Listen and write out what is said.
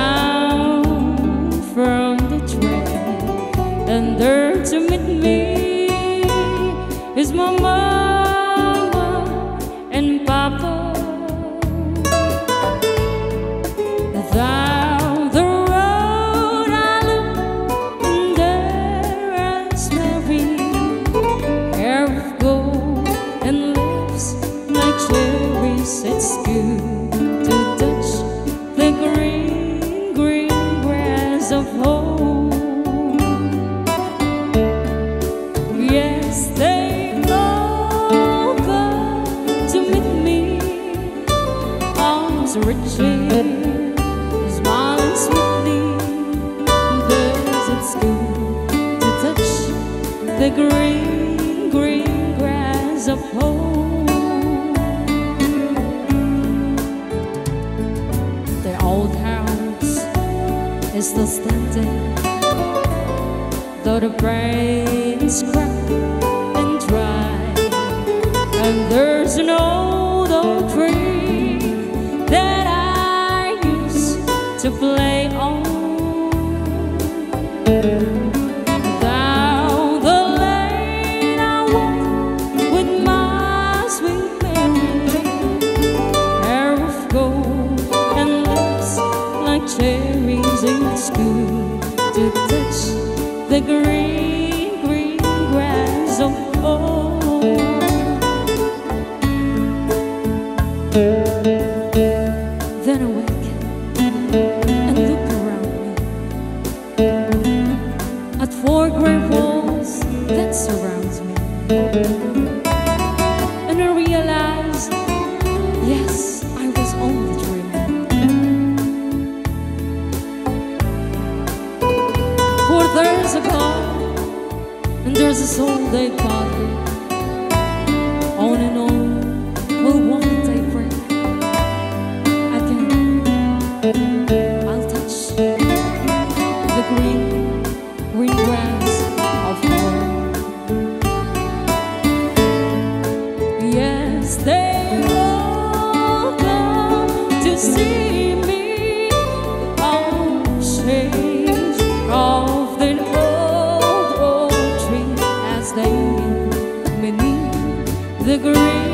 down from the train, and there to meet me is my mama and papa. Down the road I look, and there is Mary, hair of gold and lips like cherries. It's good to touch the green, green grass of home. Yes, they all come to meet me, arms reaching, smiling sweetly, because it's good to touch the green, green grass of home. The old house is still standing, though the brains crack and dry, and there's an old oak tree that I used to play on. Down the lane I walk with my sweet Mary, hair of gold and lips like cherries. It's good to touch the green, green grass of home. Then I wake and look around me at four gray walls that surround me, and I realize, yes, I was only dreaming. For there's a God and there's a soul they call me. On and on will one day break. I'll touch the green, green grass of home. Yes, they all come to see me on the shade of the old, old tree, as they meet beneath the green.